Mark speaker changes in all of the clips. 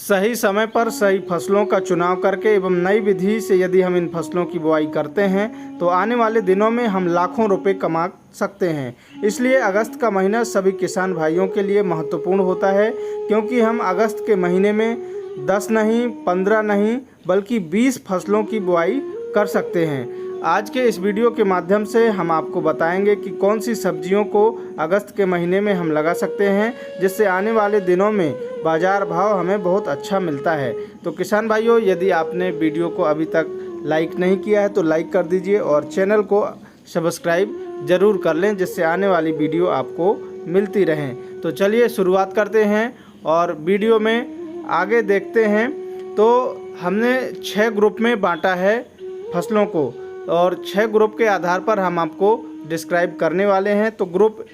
Speaker 1: सही समय पर सही फसलों का चुनाव करके एवं नई विधि से यदि हम इन फसलों की बुआई करते हैं तो आने वाले दिनों में हम लाखों रुपए कमा सकते हैं। इसलिए अगस्त का महीना सभी किसान भाइयों के लिए महत्वपूर्ण होता है, क्योंकि हम अगस्त के महीने में 10 नहीं, 15 नहीं, बल्कि 20 फसलों की बुआई कर सकते हैं। आज के इस वीडियो के माध्यम से हम आपको बताएंगे कि कौन सी सब्जियों को अगस्त के महीने में हम लगा सकते हैं, जिससे आने वाले दिनों में बाज़ार भाव हमें बहुत अच्छा मिलता है। तो किसान भाइयों, यदि आपने वीडियो को अभी तक लाइक नहीं किया है तो लाइक कर दीजिए और चैनल को सब्सक्राइब ज़रूर कर लें, जिससे आने वाली वीडियो आपको मिलती रहें। तो चलिए शुरुआत करते हैं और वीडियो में आगे देखते हैं। तो हमने 6 ग्रुप में बांटा है फसलों को और 6 ग्रुप के आधार पर हम आपको डिस्क्राइब करने वाले हैं। तो ग्रुप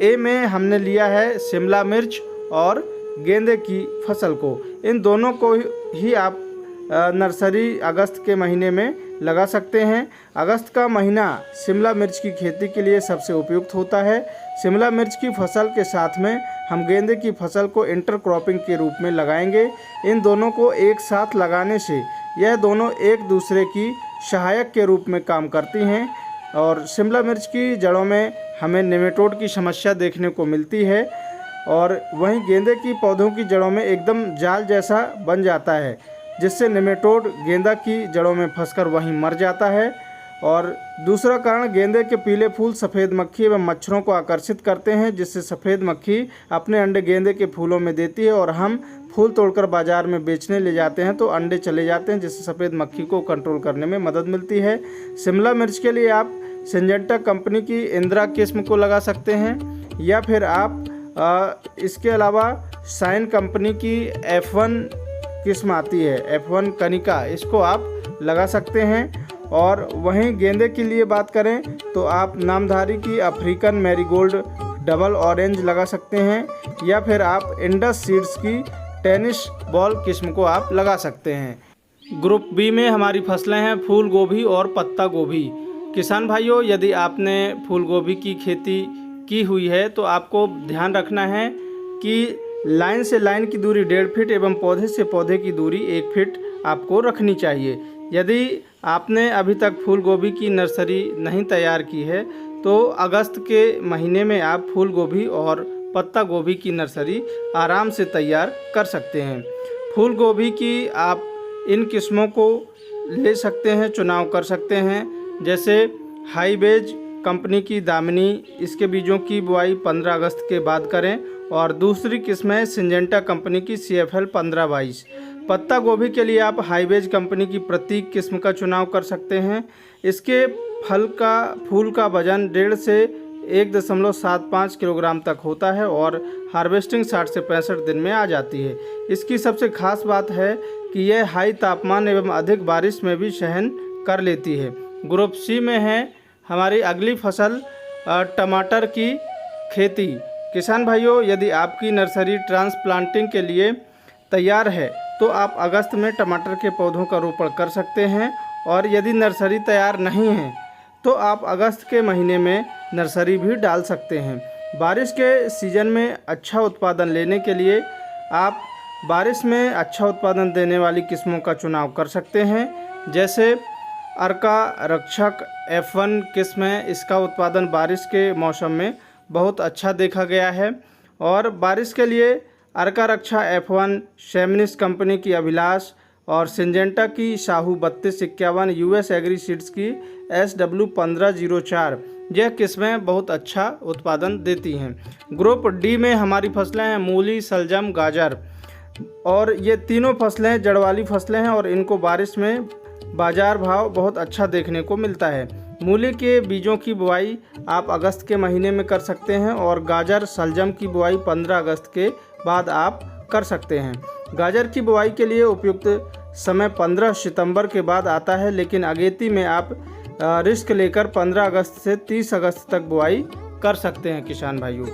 Speaker 1: ए में हमने लिया है शिमला मिर्च और गेंदे की फसल को। इन दोनों को ही आप नर्सरी अगस्त के महीने में लगा सकते हैं। अगस्त का महीना शिमला मिर्च की खेती के लिए सबसे उपयुक्त होता है। शिमला मिर्च की फसल के साथ में हम गेंदे की फसल को इंटरक्रॉपिंग के रूप में लगाएंगे। इन दोनों को एक साथ लगाने से यह दोनों एक दूसरे की सहायक के रूप में काम करती हैं और शिमला मिर्च की जड़ों में हमें नेमेटोड की समस्या देखने को मिलती है और वहीं गेंदे की पौधों की जड़ों में एकदम जाल जैसा बन जाता है, जिससे नेमेटोड गेंदा की जड़ों में फंसकर वहीं मर जाता है। और दूसरा कारण, गेंदे के पीले फूल सफ़ेद मक्खी एवं मच्छरों को आकर्षित करते हैं, जिससे सफ़ेद मक्खी अपने अंडे गेंदे के फूलों में देती है और हम फूल तोड़कर बाज़ार में बेचने ले जाते हैं तो अंडे चले जाते हैं, जिससे सफ़ेद मक्खी को कंट्रोल करने में मदद मिलती है। शिमला मिर्च के लिए आप सिंजेंटा कंपनी की इंदिरा किस्म को लगा सकते हैं, या फिर आप इसके अलावा शाइन कंपनी की F1 किस्म आती है, F1 कनिका, इसको आप लगा सकते हैं। और वहीं गेंदे के लिए बात करें तो आप नामधारी की अफ्रीकन मैरीगोल्ड डबल ऑरेंज लगा सकते हैं, या फिर आप इंडस सीड्स की टेनिस बॉल किस्म को आप लगा सकते हैं। ग्रुप बी में हमारी फसलें हैं फूल गोभी और पत्ता गोभी। किसान भाइयों, यदि आपने फूल गोभी की खेती की हुई है तो आपको ध्यान रखना है कि लाइन से लाइन की दूरी 1.5 फीट एवं पौधे से पौधे की दूरी 1 फीट आपको रखनी चाहिए। यदि आपने अभी तक फूल गोभी की नर्सरी नहीं तैयार की है तो अगस्त के महीने में आप फूल गोभी और पत्ता गोभी की नर्सरी आराम से तैयार कर सकते हैं। फूल गोभी की आप इन किस्मों को ले सकते हैं, चुनाव कर सकते हैं, जैसे हाईबेज कंपनी की दामिनी, इसके बीजों की बुआई 15 अगस्त के बाद करें। और दूसरी किस्म है सिंजेंटा कंपनी की CFL 1522। पत्ता गोभी के लिए आप हाईबेज कंपनी की प्रतीक किस्म का चुनाव कर सकते हैं। इसके फूल का वजन 1.5 से 1.75 किलोग्राम तक होता है और हार्वेस्टिंग 60 से 65 दिन में आ जाती है। इसकी सबसे खास बात है कि यह हाई तापमान एवं अधिक बारिश में भी सहन कर लेती है। ग्रुप सी में है हमारी अगली फसल टमाटर की खेती। किसान भाइयों, यदि आपकी नर्सरी ट्रांसप्लांटिंग के लिए तैयार है तो आप अगस्त में टमाटर के पौधों का रोपण कर सकते हैं, और यदि नर्सरी तैयार नहीं है तो आप अगस्त के महीने में नर्सरी भी डाल सकते हैं। बारिश के सीज़न में अच्छा उत्पादन लेने के लिए आप बारिश में अच्छा उत्पादन देने वाली किस्मों का चुनाव कर सकते हैं, जैसे अर्का रक्षक F1 किस्म है। इसका उत्पादन बारिश के मौसम में बहुत अच्छा देखा गया है। और बारिश के लिए अर्का रक्षा F1, शेमनिस कंपनी की अभिलाष और सिंजेंटा की साहू 3251, US एग्री सीड्स की SW 1504, यह किस्में बहुत अच्छा उत्पादन देती हैं। ग्रुप डी में हमारी फसलें हैं मूली, शलजम, गाजर, और ये तीनों फसलें जड़ वाली फसलें हैं और इनको बारिश में बाज़ार भाव बहुत अच्छा देखने को मिलता है। मूली के बीजों की बुआई आप अगस्त के महीने में कर सकते हैं और गाजर शलजम की बुआई 15 अगस्त के बाद आप कर सकते हैं। गाजर की बुआई के लिए उपयुक्त समय 15 सितंबर के बाद आता है, लेकिन अगेती में आप रिस्क लेकर 15 अगस्त से 30 अगस्त तक बुआई कर सकते हैं। किसान भाइयों,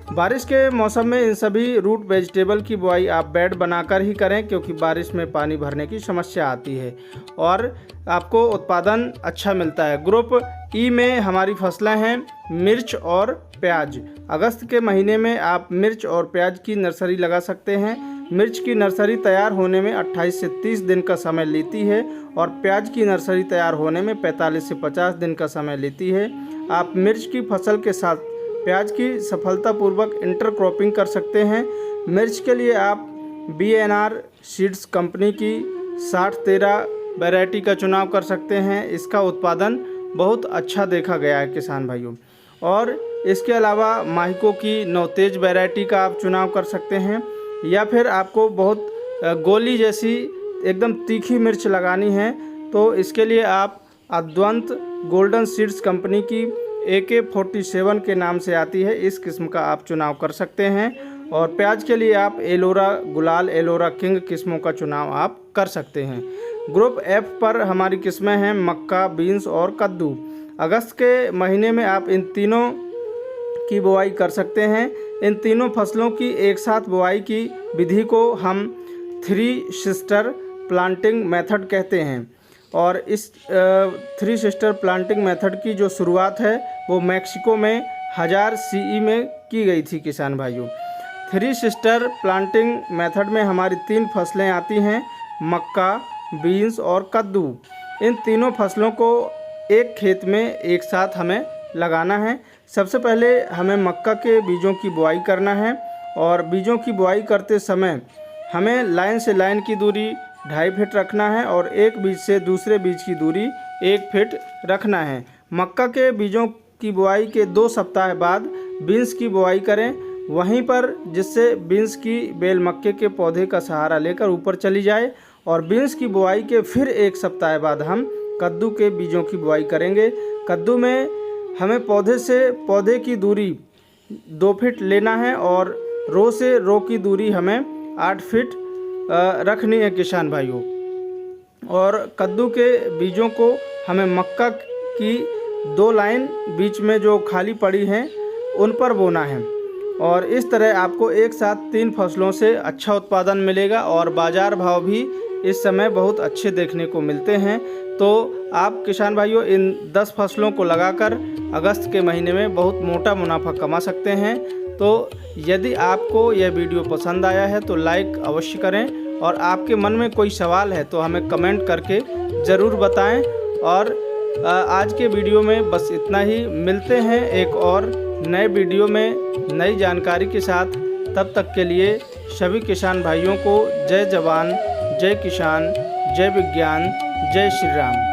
Speaker 1: बारिश के मौसम में इन सभी रूट वेजिटेबल की बुआई आप बेड बनाकर ही करें, क्योंकि बारिश में पानी भरने की समस्या आती है और आपको उत्पादन अच्छा मिलता है। ग्रुप ई में हमारी फसलें हैं मिर्च और प्याज। अगस्त के महीने में आप मिर्च और प्याज की नर्सरी लगा सकते हैं। मिर्च की नर्सरी तैयार होने में 28 से 30 दिन का समय लेती है और प्याज की नर्सरी तैयार होने में 45 से 50 दिन का समय लेती है। आप मिर्च की फसल के साथ प्याज की सफलतापूर्वक इंटरक्रॉपिंग कर सकते हैं। मिर्च के लिए आप BNR सीड्स कंपनी की 6013 वैरायटी का चुनाव कर सकते हैं। इसका उत्पादन बहुत अच्छा देखा गया है किसान भाइयों। और इसके अलावा माहिको की नौतेज वैरायटी का आप चुनाव कर सकते हैं, या फिर आपको बहुत गोली जैसी एकदम तीखी मिर्च लगानी है तो इसके लिए आप अद्वंत गोल्डन सीड्स कंपनी की AK-47 के नाम से आती है, इस किस्म का आप चुनाव कर सकते हैं। और प्याज के लिए आप एलोरा गुलाल, एलोरा किंग किस्मों का चुनाव आप कर सकते हैं। ग्रुप F पर हमारी किस्में हैं मक्का, बीन्स और कद्दू। अगस्त के महीने में आप इन तीनों की बुआई कर सकते हैं। इन तीनों फसलों की एक साथ बुआई की विधि को हम 3 सिस्टर प्लांटिंग मेथड कहते हैं। और इस 3 सिस्टर प्लांटिंग मेथड की जो शुरुआत है वो मैक्सिको में 1000 CE में की गई थी किसान भाइयों। 3 सिस्टर प्लांटिंग मेथड में हमारी 3 फसलें आती हैं, मक्का, बीन्स और कद्दू। इन तीनों फसलों को एक खेत में एक साथ हमें लगाना है। सबसे पहले हमें मक्का के बीजों की बुआई करना है और बीजों की बुआई करते समय हमें लाइन से लाइन की दूरी 2.5 फीट रखना है और एक बीज से दूसरे बीज की दूरी 1 फीट रखना है। मक्का के बीजों की बुआई के 2 सप्ताह बाद बीन्स की बुआई करें वहीं पर, जिससे बीन्स की बेल मक्के के पौधे का सहारा लेकर ऊपर चली जाए। और बीन्स की बुआई के फिर 1 सप्ताह बाद हम कद्दू के बीजों की बुआई करेंगे। कद्दू में हमें पौधे से पौधे की दूरी 2 फीट लेना है और रो से रो की दूरी हमें 8 फीट रखनी है किसान भाइयों। और कद्दू के बीजों को हमें मक्का की 2 लाइन बीच में जो खाली पड़ी हैं उन पर बोना है। और इस तरह आपको एक साथ 3 फसलों से अच्छा उत्पादन मिलेगा और बाज़ार भाव भी इस समय बहुत अच्छे देखने को मिलते हैं। तो आप किसान भाइयों इन 10 फसलों को लगाकर अगस्त के महीने में बहुत मोटा मुनाफा कमा सकते हैं। तो यदि आपको यह वीडियो पसंद आया है तो लाइक अवश्य करें और आपके मन में कोई सवाल है तो हमें कमेंट करके ज़रूर बताएं। और आज के वीडियो में बस इतना ही। मिलते हैं एक और नए वीडियो में नई जानकारी के साथ। तब तक के लिए सभी किसान भाइयों को जय जवान, जय किसान, जय विज्ञान, जय श्री राम।